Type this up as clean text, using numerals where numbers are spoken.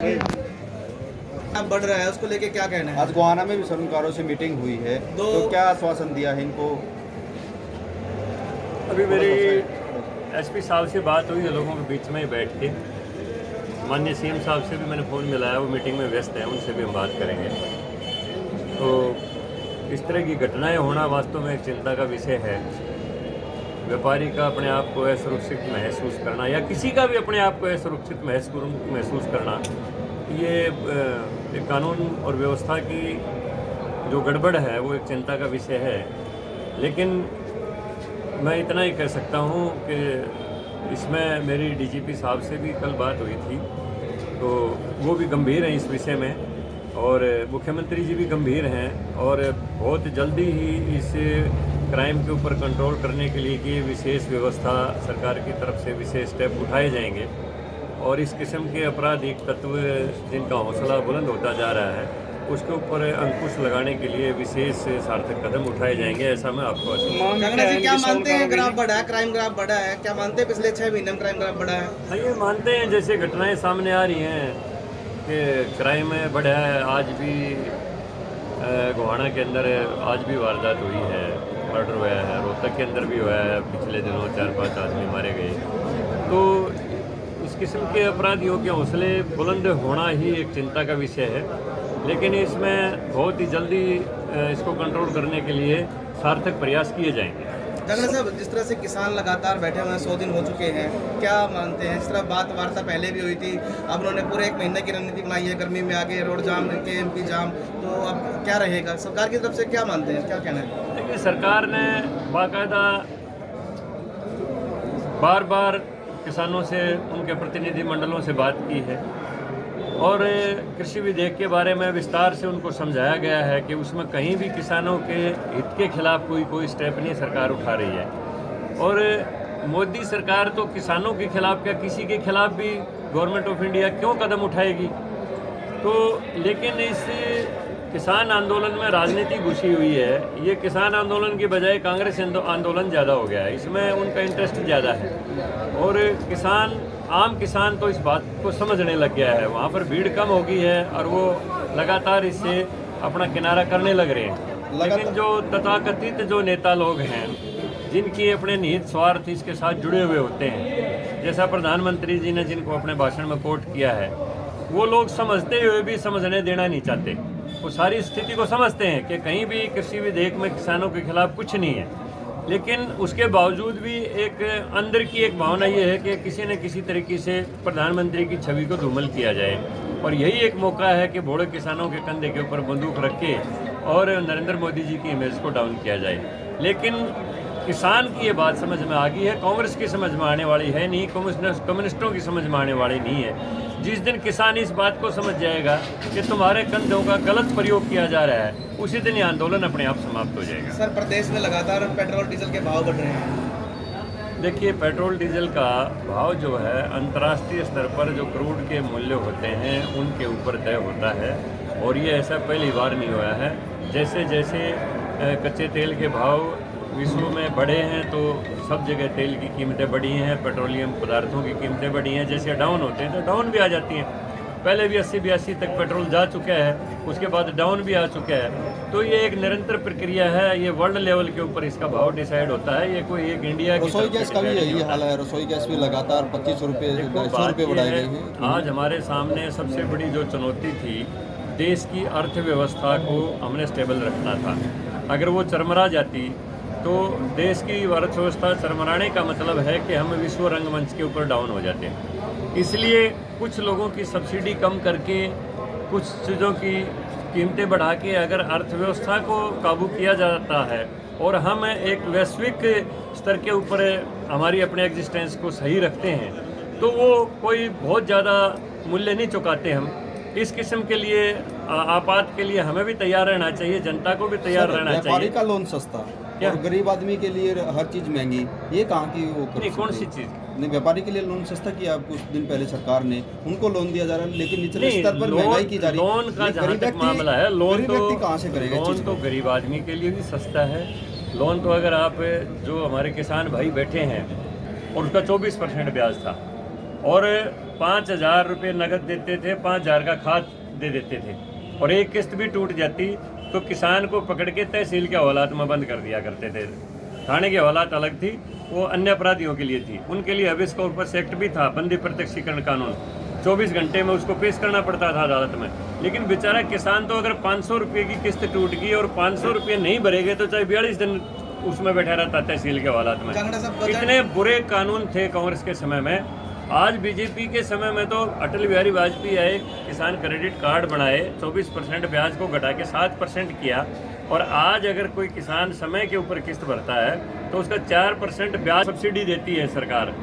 बढ़ रहा है, उसको लेके क्या कहना है? आज गोहाना में भी श्रमकारों से मीटिंग हुई है, तो क्या आश्वासन दिया है इनको? अभी मेरी एसपी साहब से बात हुई है, लोगों के बीच में ही बैठ के। माननीय सीएम साहब से भी मैंने फ़ोन मिलाया, वो मीटिंग में व्यस्त हैं, उनसे भी हम बात करेंगे। तो इस तरह की घटनाएं होना वास्तव में एक चिंता का विषय है। व्यापारी का अपने आप को असुरक्षित महसूस करना या किसी का भी अपने आप को असुरक्षित महसूस करना, ये एक कानून और व्यवस्था की जो गड़बड़ है वो एक चिंता का विषय है। लेकिन मैं इतना ही कह सकता हूँ कि इसमें मेरी डीजीपी साहब से भी कल बात हुई थी, तो वो भी गंभीर हैं इस विषय में, और मुख्यमंत्री जी भी गंभीर हैं, और बहुत जल्दी ही इस क्राइम के ऊपर कंट्रोल करने के लिए कि विशेष व्यवस्था सरकार की तरफ से विशेष स्टेप उठाए जाएंगे, और इस किस्म के आपराधिक तत्व जिनका हौसला बुलंद होता जा रहा है उसके ऊपर अंकुश लगाने के लिए विशेष सार्थक कदम उठाए जाएंगे, ऐसा मैं आपको क्या मानते हैं? ग्राफ बढ़ा है, क्राइम ग्राफ बढ़ा है, क्या मानते हैं पिछले 6 महीने में क्राइम ग्राफ बढ़ा है? हाँ, ये मानते हैं जैसे घटनाएं सामने आ रही हैं कि क्राइम बढ़ा है। आज भी गोहाना के अंदर आज भी वारदात हुई है, मर्डर हुआ है। रोहतक के अंदर भी हुआ है, पिछले दिनों 4-5 आदमी मारे गए। तो इस किस्म के अपराधियों के हौसले बुलंद होना ही एक चिंता का विषय है, लेकिन इसमें बहुत ही जल्दी इसको कंट्रोल करने के लिए सार्थक प्रयास किए जाएंगे। जंगला साहब, जिस तरह से किसान लगातार बैठे हुए हैं, 100 दिन हो चुके हैं, क्या मानते हैं? इस तरह बात वार्ता पहले भी हुई थी, अब उन्होंने पूरे 1 महीने की रणनीति बनाई है, गर्मी में आगे रोड जाम, केएमपी जाम, तो अब क्या रहेगा? सरकार की तरफ से क्या मानते हैं, क्या कहना है? देखिए, सरकार ने बाकायदा बार बार किसानों से, उनके प्रतिनिधि मंडलों से बात की है, और कृषि विधेयक के बारे में विस्तार से उनको समझाया गया है कि उसमें कहीं भी किसानों के हित के खिलाफ कोई स्टेप नहीं सरकार उठा रही है। और मोदी सरकार तो किसानों के खिलाफ क्या, किसी के खिलाफ भी गवर्नमेंट ऑफ इंडिया क्यों कदम उठाएगी? तो लेकिन इस किसान आंदोलन में राजनीति घुसी हुई है। ये किसान आंदोलन की बजाय कांग्रेस आंदोलन ज़्यादा हो गया है, इसमें उनका इंटरेस्ट ज़्यादा है, और आम किसान तो इस बात को समझने लग गया है। वहाँ पर भीड़ कम हो गई है और वो लगातार इससे अपना किनारा करने लग रहे हैं। लेकिन जो तथाकथित जो नेता लोग हैं, जिनकी अपने निहित स्वार्थ इसके साथ जुड़े हुए होते हैं, जैसा प्रधानमंत्री जी ने जिनको अपने भाषण में कोट किया है, वो लोग समझते हुए भी समझने देना नहीं चाहते। वो सारी स्थिति को समझते हैं कि कहीं भी कृषि विधेयक में किसानों के खिलाफ कुछ नहीं है, लेकिन उसके बावजूद भी एक अंदर की एक भावना ये है कि किसी न किसी तरीके से प्रधानमंत्री की छवि को धूमिल किया जाए, और यही एक मौका है कि बूढ़े किसानों के कंधे के ऊपर बंदूक रख के और नरेंद्र मोदी जी की इमेज को डाउन किया जाए। लेकिन किसान की ये बात समझ में आ गई है, कांग्रेस की समझ में आने वाली है नहीं, कम्युनिस्टों की समझ में आने वाली नहीं है। जिस दिन किसान इस बात को समझ जाएगा कि तुम्हारे कंधों का गलत प्रयोग किया जा रहा है, उसी दिन ये आंदोलन अपने आप समाप्त हो जाएगा। सर, प्रदेश में लगातार पेट्रोल डीजल के भाव बढ़ रहे हैं। देखिए, पेट्रोल डीजल का भाव जो है अंतर्राष्ट्रीय स्तर पर जो क्रूड के मूल्य होते हैं उनके ऊपर तय होता है, और ये ऐसा पहली बार नहीं हुआ है। जैसे जैसे कच्चे तेल के भाव विश्व में बढ़े हैं, तो सब जगह तेल की कीमतें बढ़ी हैं, पेट्रोलियम पदार्थों की कीमतें बढ़ी हैं। जैसे डाउन होते हैं तो डाउन भी आ जाती हैं। पहले भी 80-82 तक पेट्रोल जा चुका है, उसके बाद डाउन भी आ चुका है। तो ये एक निरंतर प्रक्रिया है, ये वर्ल्ड लेवल के ऊपर इसका भाव डिसाइड होता है। ये कोई एक इंडिया की रसोई गैस का भी यही हाल है। रसोई गैस भी लगातार 25 रुपये 200 रुपये बढ़ाई गई है। आज हमारे सामने सबसे बड़ी जो चुनौती थी, देश की अर्थव्यवस्था को हमने स्टेबल रखना था। अगर वो चरमरा जाती तो देश की अर्थव्यवस्था चरमराने का मतलब है कि हम विश्व रंगमंच के ऊपर डाउन हो जाते हैं। इसलिए कुछ लोगों की सब्सिडी कम करके, कुछ चीज़ों की कीमतें बढ़ा के अगर अर्थव्यवस्था को काबू किया जाता है और हम एक वैश्विक स्तर के ऊपर हमारी अपने एग्जिस्टेंस को सही रखते हैं, तो वो कोई बहुत ज़्यादा मूल्य नहीं चुकाते हम। इस किस्म के लिए आपात के लिए हमें भी तैयार रहना चाहिए, जनता को भी तैयार रहना चाहिए। व्यापारी का लोन सस्ता और गरीब आदमी के लिए हर चीज़ महंगी, ये कहाँ की वो नहीं, कौन सी चीज़? नहीं, व्यापारी के लिए लोन सस्ता किया कुछ दिन पहले सरकार ने, उनको लोन दिया जा रहा है, लेकिन निचले स्तर पर महंगाई की जा रही है। लोन का जहाँ तक मामला है, लोन तो कहाँ से करेगा? लोन तो गरीब आदमी के लिए भी सस्ता है। लोन तो अगर आप, जो हमारे किसान भाई बैठे हैं, और उसका 24% ब्याज था, और 5,000 रुपये नगद देते थे, 5,000 का खाद दे देते थे, और एक किस्त भी टूट जाती तो किसान को पकड़ के तहसील के हवालात में बंद कर दिया करते थे। थाने की हवालात अलग थी, वो अन्य अपराधियों के लिए थी। उनके लिए हबीस कॉर्पस एक्ट भी था, बंदी प्रत्यक्षीकरण कानून, 24 घंटे में उसको पेश करना पड़ता था अदालत में। लेकिन बेचारा किसान तो अगर 500 रुपये की किस्त टूट गई और 500 रुपये नहीं भरेगे तो चाहे 42 दिन उसमें बैठा रहता तहसील के हवालात में। कांगड़ा साहब, बजट- इतने बुरे कानून थे कांग्रेस के समय में। आज बीजेपी के समय में तो अटल बिहारी वाजपेयी आए, किसान क्रेडिट कार्ड बनाए, 24% ब्याज को घटा के 7% किया, और आज अगर कोई किसान समय के ऊपर किस्त भरता है तो उसका 4% ब्याज सब्सिडी देती है सरकार।